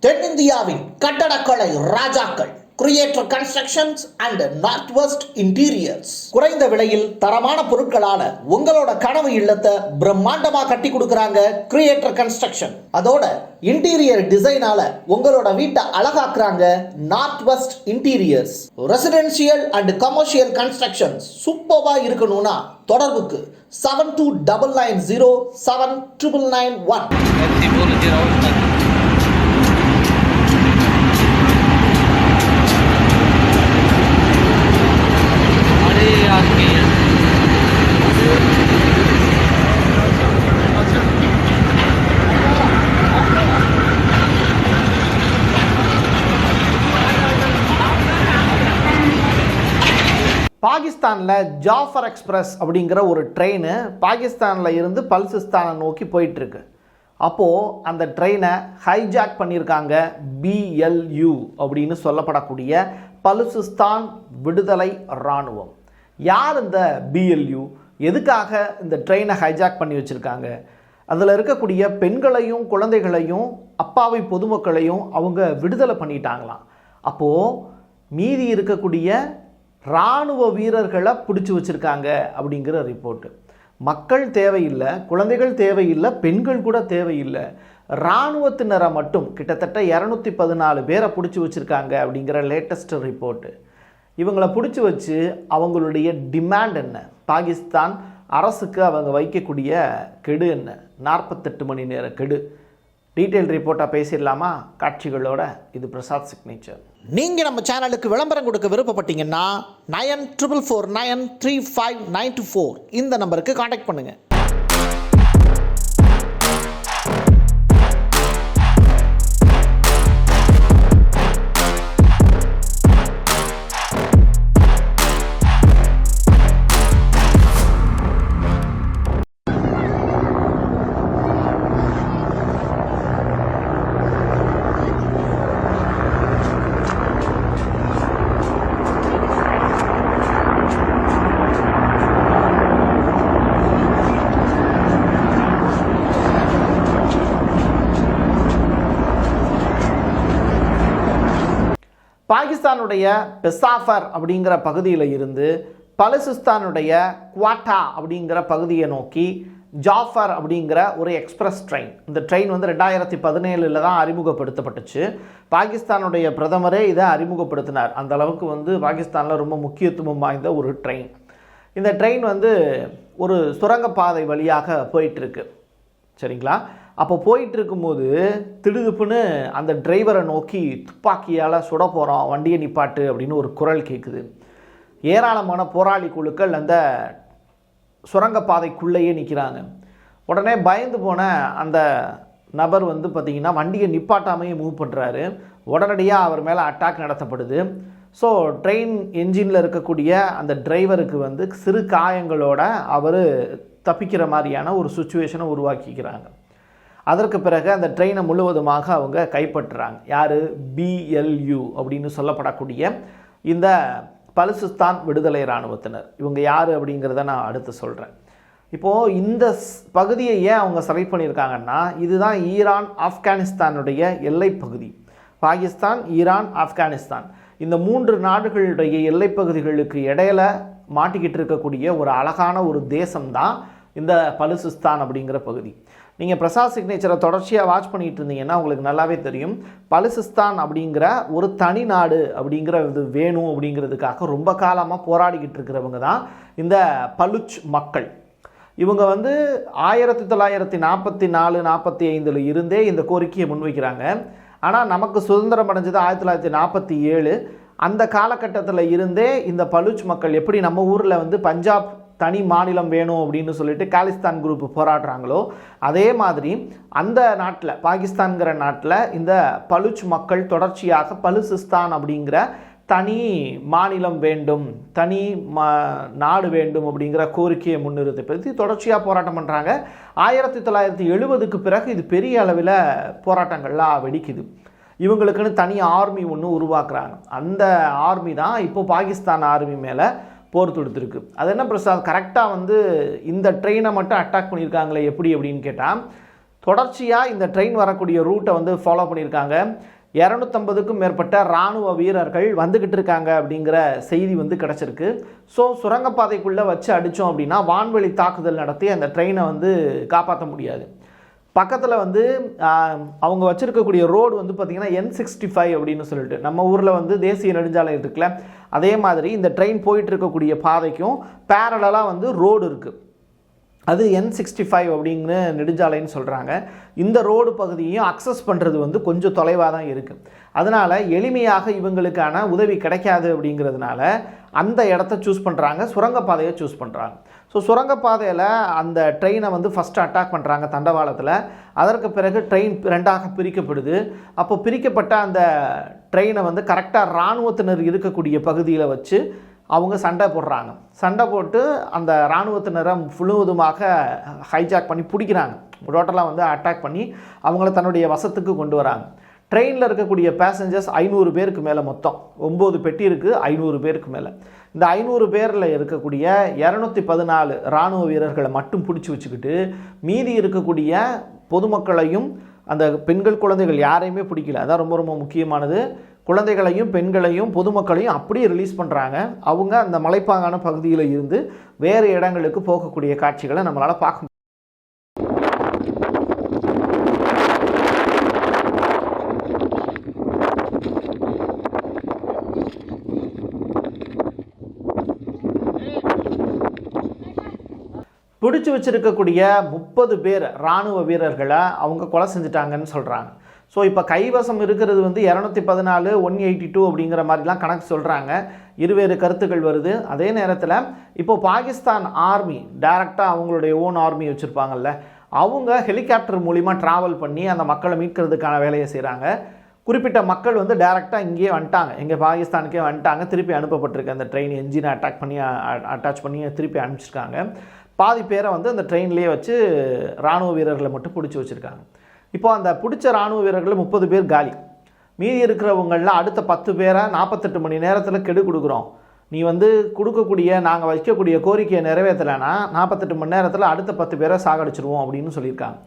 தென்னிந்தியாவின் கட்டடக்கலை ராஜாக்கள் creator constructions and north west interiors. குறைந்த விலையில் தரமான பொருட்களால உங்களோட கனவு இல்லத்தை பிரம்மாண்டமா கட்டி கொடுக்கறாங்க கிரியேட்டர் கன்ஸ்ட்ரக்ஷன். அதோட இன்டீரியர் டிசைனால உங்களோட வீட்டை அழகாக்குறாங்க north west interiors. Residential and commercial constructions சூப்பர்வா இருக்கணும்னா தொடர்புக்கு 7299079991. பாகிஸ்தானில் ஜாஃபர் எக்ஸ்பிரஸ் அப்படிங்கிற ஒரு ட்ரெயின் பாகிஸ்தானில் இருந்து பல்சிஸ்தானை நோக்கி போயிட்டுருக்கு. அப்போது அந்த ட்ரெயினை ஹைஜாக் பண்ணியிருக்காங்க BLU அப்படின்னு சொல்லப்படக்கூடிய பலுசிஸ்தான் விடுதலை இராணுவம். யார் இந்த BLU? எதுக்காக இந்த ட்ரெயினை ஹைஜாக் பண்ணி வச்சுருக்காங்க? அதில் இருக்கக்கூடிய பெண்களையும் குழந்தைகளையும் அப்பாவி பொதுமக்களையும் அவங்க விடுதலை பண்ணிட்டாங்களாம். அப்போது மீதி இருக்கக்கூடிய இராணுவ வீரர்களை பிடிச்சி வச்சுருக்காங்க அப்படிங்கிற ரிப்போர்ட்டு. மக்கள் தேவையில்லை, குழந்தைகள் தேவையில்லை, பெண்கள் கூட தேவையில்லை, இராணுவத்தினரை மட்டும் கிட்டத்தட்ட 214 பேரை பிடிச்சி வச்சுருக்காங்க அப்படிங்கிற லேட்டஸ்ட் ரிப்போர்ட்டு. இவங்களை பிடிச்சி வச்சு அவங்களுடைய டிமாண்ட் என்ன? பாகிஸ்தான் அரசுக்கு அவங்க வைக்கக்கூடிய கெடு என்ன? 48 மணி நேர கெடு. டீட்டெயில் ரிப்போர்ட்டாக பேசிடலாமா? காட்சிகளோட. இது பிரசாத் சிக்னேச்சர். நீங்கள் நம்ம சேனலுக்கு விளம்பரம் கொடுக்க விருப்பப்பட்டீங்கன்னா 94493594 இந்த நம்பருக்கு காண்டாக்ட் பண்ணுங்கள். பாகிஸ்தானுடைய பெசாஃபர் அப்படிங்கிற பகுதியில் இருந்து பலுசிஸ்தானுடைய குவாட்டா அப்படிங்கிற பகுதியை நோக்கி ஜாஃபர் அப்படிங்கிற ஒரு எக்ஸ்பிரஸ் ட்ரெயின். இந்த ட்ரெயின் 2017 தான் அறிமுகப்படுத்தப்பட்டுச்சு. பாகிஸ்தானுடைய பிரதமரே இதை அறிமுகப்படுத்தினார். அந்த அளவுக்கு பாகிஸ்தானில் ரொம்ப முக்கியத்துவம் வாய்ந்த ஒரு ட்ரெயின். இந்த ட்ரெயின் ஒரு சுரங்கப்பாதை வழியாக போயிட்டுருக்கு. சரிங்களா? அப்போ போயிட்டு இருக்கும்போது திடுதுப்புன்னு அந்த டிரைவரை நோக்கி துப்பாக்கியால் சுட போகிறோம், வண்டியை நிப்பாட்டு அப்படின்னு ஒரு குரல் கேட்குது. ஏராளமான போராளி குழுக்கள் அந்த சுரங்கப்பாதைக்குள்ளேயே நிற்கிறாங்க. உடனே பயந்து போன அந்த நபர் பார்த்திங்கன்னா வண்டியை நிப்பாட்டாமையே மூவ் பண்ணுறாரு. உடனடியாக அவர் மேலே அட்டாக் நடத்தப்படுது. ஸோ ட்ரெயின் என்ஜினில் இருக்கக்கூடிய அந்த டிரைவருக்கு சிறு காயங்களோட அவர் தப்பிக்கிற மாதிரியான ஒரு சுச்சுவேஷனை உருவாக்கிக்கிறாங்க. அதற்கு பிறகு அந்த ட்ரெயினை முழுவதுமாக அவங்க கைப்பற்றுறாங்க. யார்? BLU அப்படின்னு சொல்லப்படக்கூடிய இந்த பலுசிஸ்தான் விடுதலை இராணுவத்தினர். இவங்க யார் அப்படிங்கிறத நான் அடுத்து சொல்கிறேன். இப்போது இந்த பகுதியை ஏன் அவங்க செலக்ட் பண்ணியிருக்காங்கன்னா, இதுதான் ஈரான் ஆப்கானிஸ்தானுடைய எல்லை பகுதி. பாகிஸ்தான், ஈரான், ஆப்கானிஸ்தான் இந்த 3 நாடுகளுடைய எல்லை பகுதிகளுக்கு இடையில மாட்டிக்கிட்டு இருக்கக்கூடிய ஒரு அழகான ஒரு தேசம்தான் இந்த பலுசிஸ்தான் அப்படிங்கிற பகுதி. நீங்கள் பிரசாத் சிக்னேச்சரை தொடர்ச்சியாக வாட்ச் பண்ணிகிட்டு இருந்தீங்கன்னா உங்களுக்கு நல்லாவே தெரியும். பலுசிஸ்தான் அப்படிங்கிற ஒரு தனி நாடு அப்படிங்கிற இது வேணும் அப்படிங்கிறதுக்காக ரொம்ப காலமாக போராடிக்கிட்டு இருக்கிறவங்க தான் இந்த பலுச் மக்கள். இவங்க 1944-45 இருந்தே இந்த கோரிக்கையை முன்வைக்கிறாங்க. ஆனால் நமக்கு சுதந்திரம் அடைஞ்சது 1947. அந்த காலகட்டத்தில் இருந்தே இந்த பலுச் மக்கள் எப்படி நம்ம ஊரில் பஞ்சாப் தனி மாநிலம் வேணும் அப்படின்னு சொல்லிட்டு காலிஸ்தான் குரூப் போராடுறாங்களோ, அதே மாதிரி அந்த நாட்டில், பாகிஸ்தான்கிற நாட்டில் இந்த பலுச் மக்கள் தொடர்ச்சியாக பலுசிஸ்தான் அப்படிங்கிற தனி மாநிலம் வேண்டும், தனி நாடு வேண்டும் அப்படிங்கிற கோரிக்கையை முன்னிறுத்தி தொடர்ச்சியாக போராட்டம் பண்ணுறாங்க. 1970க்கு பிறகு இது பெரிய அளவில் போராட்டங்கள்லாம் வெடிக்குது. இவங்களுக்குன்னு தனி ஆர்மி ஒன்று உருவாக்குறாங்க. அந்த ஆர்மி தான் இப்போ பாகிஸ்தான் ஆர்மி மேலே போர் தொடுத்துருக்கு. அது என்ன பிரசாத், கரெக்டாக இந்த ட்ரெயினை மட்டும் அட்டாக் பண்ணியிருக்காங்களே எப்படி அப்படின்னு கேட்டால், தொடர்ச்சியாக இந்த ட்ரெயின் வரக்கூடிய ரூட்டை வந்து ஃபாலோ பண்ணியிருக்காங்க. 250க்கும் மேற்பட்ட இராணுவ வீரர்கள் வந்துக்கிட்டு இருக்காங்க அப்படிங்கிற செய்தி வந்து கிடச்சிருக்கு. ஸோ சுரங்கப்பாதைக்குள்ளே வச்சு அடித்தோம் அப்படின்னா வான்வெளி தாக்குதல் நடத்தி அந்த ட்ரெயினை வந்து காப்பாற்ற முடியாது. பக்கத்தில் வந்து அவங்க வச்சுருக்கக்கூடிய ரோடு வந்து பார்த்திங்கன்னா N65 அப்படின்னு சொல்லிட்டு நம்ம ஊரில் வந்து தேசிய நெடுஞ்சாலை இருக்குல்ல, அதே மாதிரி இந்த ட்ரெயின் போயிட்டு இருக்கக்கூடிய பாதைக்கும் பேரலாக வந்து ரோடு இருக்குது. அது N65 அப்படிங்கிற நெடுஞ்சாலைன்னு சொல்கிறாங்க. இந்த ரோடு பகுதியையும் அக்சஸ் பண்ணுறது வந்து கொஞ்சம் தொலைவாக தான் இருக்குது. அதனால் எளிமையாக இவங்களுக்கான உதவி கிடைக்காது அப்படிங்கிறதுனால அந்த இடத்த சூஸ் பண்ணுறாங்க, சுரங்கப்பாதையை சூஸ் பண்ணுறாங்க. ஸோ சுரங்கப்பாதையில் அந்த ட்ரெயினை வந்து ஃபஸ்ட்டு அட்டாக் பண்ணுறாங்க தண்டவாளத்தில். அதற்கு பிறகு ட்ரெயின் 2ஆக பிரிக்கப்படுது. அப்போ பிரிக்கப்பட்ட அந்த ட்ரெயினை வந்து கரெக்டாக இராணுவத்தினர் இருக்கக்கூடிய பகுதியில் வச்சு அவங்க சண்டை போடுறாங்க. சண்டை போட்டு அந்த இராணுவத்தினரை முழுவதுமாக ஹைஜாக் பண்ணி பிடிக்கிறாங்க. டோட்டலாக வந்து அட்டாக் பண்ணி அவங்கள தன்னுடைய வசத்துக்கு கொண்டு வராங்க. ட்ரெயினில் இருக்கக்கூடிய பேசஞ்சர்ஸ் 500 பேருக்கு மேலே, மொத்தம் 9 பெட்டி இருக்குது, 500 பேருக்கு மேலே. இந்த 500 பேரில் இருக்கக்கூடிய 214 இராணுவ வீரர்களை மட்டும் பிடிச்சி வச்சுக்கிட்டு மீதி இருக்கக்கூடிய பொதுமக்களையும் அந்த பெண்கள் குழந்தைகள் யாரையுமே பிடிக்கல. அதான் ரொம்ப ரொம்ப முக்கியமானது. குழந்தைகளையும் பெண்களையும் பொதுமக்களையும் அப்படியே ரிலீஸ் பண்ணுறாங்க. அவங்க அந்த மலைப்பாங்கான பகுதியில் இருந்து வேறு இடங்களுக்கு போகக்கூடிய காட்சிகளை நம்மளால் பார்க்க முடியும். பிடிச்சி வச்சிருக்கக்கூடிய 30 பேர் இராணுவ வீரர்களை அவங்க கொலை செஞ்சுட்டாங்கன்னு சொல்கிறாங்க. ஸோ இப்போ கைவசம் இருக்கிறது வந்து 214, 182 அப்படிங்கிற மாதிரிலாம் கணக்கு சொல்கிறாங்க. இருவேறு கருத்துக்கள் வருது. அதே நேரத்தில் இப்போது பாகிஸ்தான் ஆர்மி டைரெக்டாக அவங்களுடைய ஓன் ஆர்மி வச்சுருப்பாங்கல்ல, அவங்க ஹெலிகாப்டர் மூலிமா ட்ராவல் பண்ணி அந்த மக்களை மீட்கிறதுக்கான வேலையை செய்கிறாங்க. குறிப்பிட்ட மக்கள் வந்து டைரெக்டாக இங்கேயே வந்துட்டாங்க, எங்கள் பாகிஸ்தானுக்கே வந்துட்டாங்க. திருப்பி அனுப்பப்பட்டிருக்கு அந்த ட்ரெயின் என்ஜினை அட்டாச் பண்ணி திருப்பி அனுப்பிச்சிருக்காங்க. பாதி பேரை வந்து அந்த ட்ரெயின்லேயே வச்சு இராணுவ வீரர்களை மட்டும் பிடிச்சி வச்சுருக்காங்க. இப்போ அந்த பிடிச்ச இராணுவ வீரர்கள் 30 பேர் காலி. மீதி இருக்கிறவங்களில் அடுத்த 10 பேரை 48 மணி நேரத்தில் கெடு கொடுக்குறோம், நீ வந்து கொடுக்கக்கூடிய நாங்கள் வைக்கக்கூடிய கோரிக்கையை நிறைவேற்றலைன்னா 48 மணி நேரத்தில் அடுத்த 10 பேரை சாகடிச்சிருவோம் அப்படின்னு சொல்லியிருக்காங்க.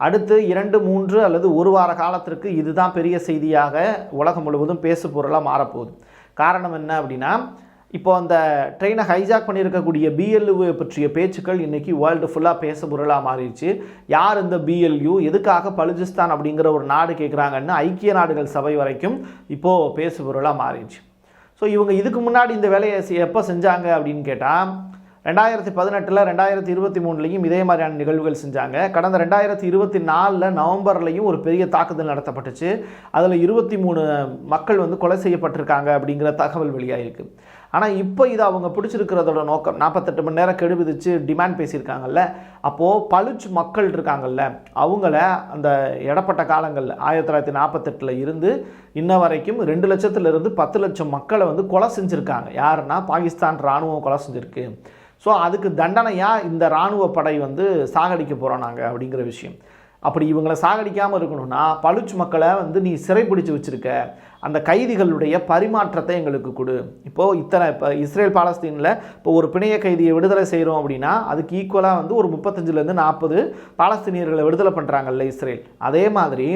அடுத்து 2, 3 அல்லது 1 வார காலத்திற்கு இதுதான் பெரிய செய்தியாக உலகம் முழுவதும் பேசு பொருளாக மாறப்போகுது. காரணம் என்ன அப்படின்னா, இப்போ அந்த ட்ரெயினை ஹைஜாக் பண்ணியிருக்கக்கூடிய BLU பற்றிய பேச்சுக்கள் இன்றைக்கி வேர்ல்டு ஃபுல்லாக பேச பொருளாக மாறிடுச்சு. யார் இந்த BLU, எதுக்காக பலுஜிஸ்தான் அப்படிங்கிற ஒரு நாடு கேட்குறாங்கன்னு ஐக்கிய நாடுகள் சபை வரைக்கும் இப்போது பேசு பொருளாக மாறிடுச்சு. ஸோ இவங்க இதுக்கு முன்னாடி இந்த வேலையை எப்போ செஞ்சாங்க அப்படின்னு கேட்டால் 2018, 2023லையும் இதே மாதிரியான நிகழ்வுகள் செஞ்சாங்க. கடந்த 2024 நவம்பர்லையும் ஒரு பெரிய தாக்குதல் நடத்தப்பட்டுச்சு. அதில் 23 மக்கள் வந்து கொலை செய்யப்பட்டிருக்காங்க அப்படிங்கிற தகவல் வெளியாகிருக்கு. ஆனால் இப்போ இது அவங்க பிடிச்சிருக்கிறதோட நோக்கம் 48 மணி நேரம் கெடு விதித்து டிமாண்ட் பேசியிருக்காங்கல்ல, அப்போது பலுச் மக்கள் இருக்காங்கல்ல, அவங்கள அந்த இடப்பட்ட காலங்களில் 1948 இருந்து இன்ன வரைக்கும் 2 லட்சத்திலிருந்து 10 லட்சம் மக்களை வந்து கொலை செஞ்சுருக்காங்க. யாருன்னா பாகிஸ்தான் இராணுவம் கொலை செஞ்சுருக்கு. ஸோ அதுக்கு தண்டனையாக இந்த இராணுவ படை வந்து சாகடிக்க போகிறோம் நாங்கள் அப்படிங்கிற விஷயம். அப்படி இவங்களை சாகடிக்காமல் இருக்கணும்னா பலுச் மக்களை வந்து நீ சிறைப்பிடிச்சு வச்சுருக்க, அந்த கைதிகளுடைய பரிமாற்றத்தை எங்களுக்கு கொடு. இப்போது இப்போ இஸ்ரேல் பாலஸ்தீனில் இப்போ ஒரு பிணைய கைதியை விடுதலை செய்கிறோம் அப்படின்னா அதுக்கு ஈக்குவலாக வந்து ஒரு 35லேருந்து 40 பாலஸ்தீனியர்களை விடுதலை பண்ணுறாங்கல்ல இஸ்ரேல். அதே மாதிரி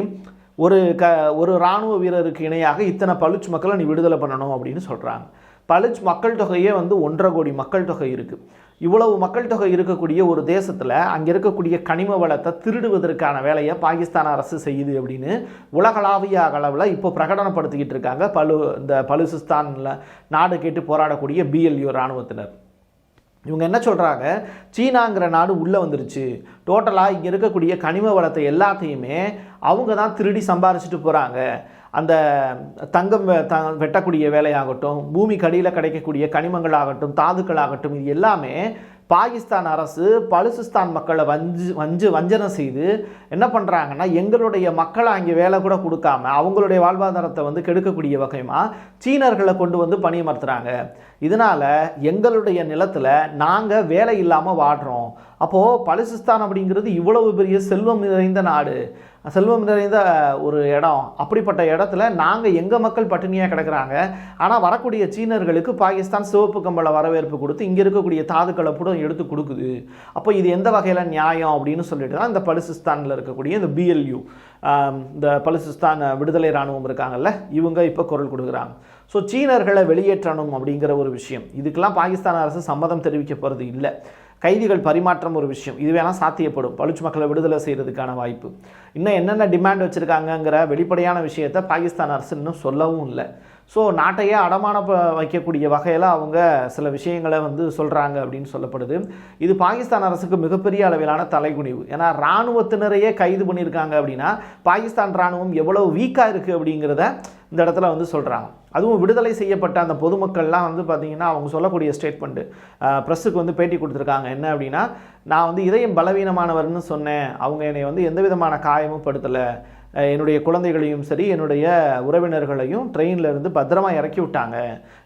ஒரு இராணுவ வீரருக்கு இணையாக இத்தனை பலுச் மக்களை நீ விடுதலை பண்ணணும் அப்படின்னு சொல்கிறாங்க. பலுச் மக்கள் தொகையே வந்து 1.5 கோடி மக்கள் தொகை இருக்குது. இவ்வளவு மக்கள் தொகை இருக்கக்கூடிய ஒரு தேசத்தில் அங்கே இருக்கக்கூடிய கனிம வளத்தை திருடுவதற்கான வேலையை பாகிஸ்தான் அரசு செய்யுது அப்படின்னு உலகளாவிய அளவில் இப்போ பிரகடனப்படுத்திக்கிட்டு இருக்காங்க இந்த பலுசிஸ்தானில் நாடு கேட்டு போராடக்கூடிய BLU இராணுவத்தினர். இவங்க என்ன சொல்கிறாங்க, சீனாங்கிற நாடு உள்ளே வந்துருச்சு, டோட்டலாக இங்கே இருக்கக்கூடிய கனிம வளத்தை எல்லாத்தையுமே அவங்க தான் திருடி சம்பாரிச்சிட்டு போகிறாங்க. அந்த தங்கம் வெட்டக்கூடிய வேலையாகட்டும், பூமிக்கு அடியில் கிடைக்கக்கூடிய கனிமங்களாகட்டும், தாதுக்களாகட்டும், இது எல்லாமே பாகிஸ்தான் அரசு பலுசிஸ்தான் மக்களை வஞ்சனை செய்து என்ன பண்ணுறாங்கன்னா எங்களுடைய மக்களை அங்கே வேலை கூட கொடுக்காம அவங்களுடைய வாழ்வாதாரத்தை வந்து கெடுக்கக்கூடிய வகைமாக சீனர்களை கொண்டு வந்து பணியமர்த்துறாங்க. இதனால் எங்களுடைய நிலத்தில் நாங்கள் வேலை இல்லாமல் வாடுறோம். அப்போது பலுசிஸ்தான் அப்படிங்கிறது இவ்வளவு பெரிய செல்வம் நிறைந்த நாடு, செல்வம் நிறைந்த ஒரு இடம். அப்படிப்பட்ட இடத்துல நாங்கள் எங்கள் மக்கள் பட்டினியாக கிடக்கிறாங்க, ஆனால் வரக்கூடிய சீனர்களுக்கு பாகிஸ்தான் சிவப்பு கம்பள வரவேற்பு கொடுத்து இங்கே இருக்கக்கூடிய தாதுக்களை கூட எடுத்து கொடுக்குது. அப்போ இது எந்த வகையில் நியாயம் அப்படின்னு சொல்லிட்டு தான் இந்த பலுசிஸ்தானில் இருக்கக்கூடிய இந்த BLU, இந்த பலுசிஸ்தான் விடுதலை இராணுவம் இருக்காங்கல்ல, இவங்க இப்போ குரல் கொடுக்குறாங்க. ஸோ சீனர்களை வெளியேற்றணும் அப்படிங்கிற ஒரு விஷயம், இதுக்கெல்லாம் பாகிஸ்தான் அரசு சம்மதம் தெரிவிக்க போகிறது இல்லை. கைதிகள் பரிமாற்றம் ஒரு விஷயம், இது வேணால் சாத்தியப்படும், பலுச் மக்களை விடுதலை செய்கிறதுக்கான வாய்ப்பு. இன்னும் என்னென்ன டிமாண்ட் வச்சுருக்காங்கங்கிற வெளிப்படையான விஷயத்தை பாகிஸ்தான் அரசு இன்னும் சொல்லவும் இல்லை. ஸோ நாட்டையே அடமான வைக்கக்கூடிய வகையில் அவங்க சில விஷயங்களை வந்து சொல்கிறாங்க அப்படின்னு சொல்லப்படுது. இது பாகிஸ்தான் அரசுக்கு மிகப்பெரிய அளவிலான தலைகுனிவு. ஏன்னா இராணுவத்தினரையே கைது பண்ணியிருக்காங்க அப்படின்னா பாகிஸ்தான் இராணுவம் எவ்வளோ வீக்காக இருக்குது அப்படிங்கிறத இந்த இடத்துல வந்து சொல்கிறாங்க. அதுவும் விடுதலை செய்யப்பட்ட அந்த பொதுமக்கள்லாம் வந்து பார்த்திங்கன்னா அவங்க சொல்லக்கூடிய ஸ்டேட்மெண்ட்டு ப்ரெஸ்ஸுக்கு வந்து பேட்டி கொடுத்துருக்காங்க. என்ன அப்படின்னா, நான் வந்து இதயம் பலவீனமானவர்னு சொன்னேன், அவங்க என்னை வந்து எந்த விதமான காயமும் படுத்தலை, என்னுடைய குழந்தைகளையும் சரி என்னுடைய உறவினர்களையும் ட்ரெயினில் இருந்து பத்திரமாக இறக்கி விட்டாங்க.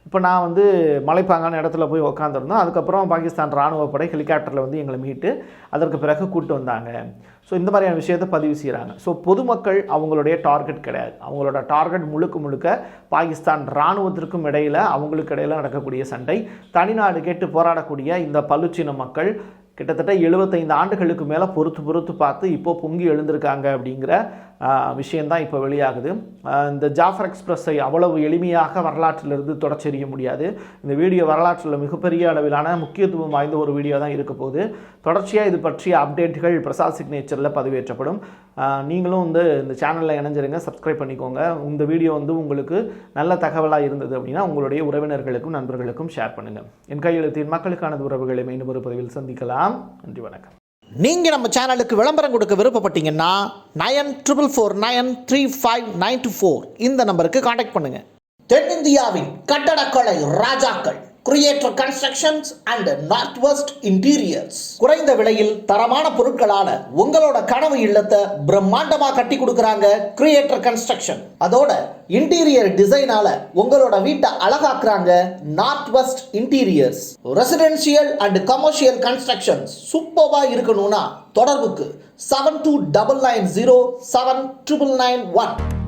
இப்போ நான் வந்து மலைப்பாங்கான இடத்துல போய் உக்காந்துருந்தோம், அதுக்கப்புறம் பாகிஸ்தான் இராணுவப்படை ஹெலிகாப்டரில் வந்து எங்களை மீட்டு அதற்கு பிறகு கூப்பிட்டு வந்தாங்க. ஸோ இந்த மாதிரியான விஷயத்தை பதிவு செய்கிறாங்க. ஸோ பொதுமக்கள் அவங்களுடைய டார்கெட் கிடையாது, அவங்களோட டார்கெட் முழுக்க பாகிஸ்தான் இராணுவத்திற்கும் இடையில் அவங்களுக்கு இடையில் நடக்கக்கூடிய சண்டை. தனிநாடு கேட்டு போராடக்கூடிய இந்த பலுச்சின மக்கள் கிட்டத்தட்ட 75 ஆண்டுகளுக்கு மேலே பொறுத்து பார்த்து இப்போது பொங்கி எழுந்திருக்காங்க அப்படிங்கிற விஷயந்தான் இப்போ வெளியாகுது. இந்த ஜாஃபர் எக்ஸ்பிரஸை அவ்வளவு எளிமையாக வரலாற்றிலிருந்து தொடச்செறிய முடியாது. இந்த வீடியோ வரலாற்றில் மிகப்பெரிய அளவிலான முக்கியத்துவம் வாய்ந்த ஒரு வீடியோ தான் இருக்க போகுது. தொடர்ச்சியாக இது பற்றிய அப்டேட்டுகள் பிரசாத் சிக்னேச்சரில் பதிவேற்றப்படும். நீங்களும் வந்து இந்த சேனலில் இணைஞ்சிருங்க, சப்ஸ்கிரைப் பண்ணிக்கோங்க. இந்த வீடியோ வந்து உங்களுக்கு நல்ல தகவலாக இருந்தது அப்படின்னா உங்களுடைய உறவினர்களுக்கும் நண்பர்களுக்கும் ஷேர் பண்ணுங்கள். என் கையெழுத்தின் மக்களுக்கான உறவுகளை மீண்டும் ஒரு பதிவில் சந்திக்கலாம். நன்றி, வணக்கம். நீங்கள் நம்ம சேனலுக்கு விளம்பரம் கொடுக்க விருப்பப்பட்டீங்கன்னா 94493594 இந்த நம்பருக்கு காண்டாக்ட் பண்ணுங்கள். தென்னிந்தியாவின் கட்டடக்கலை ராஜாக்கள் creator constructions and north west interiors. குறைந்த விலையில் தரமான பொருட்களான உங்களோட கனவு இல்லத்தை பிரம்மாண்டமா கட்டி கொடுக்கறாங்க கிரியேட்டர் கன்ஸ்ட்ரக்ஷன். அதோட இன்டீரியர் டிசைனால உங்களோட வீட்டை அழகாக்குறாங்க north west interiors. Residential and commercial constructions சூப்பர்வா இருக்கணும்னா தொடர்புக்கு 7299079991.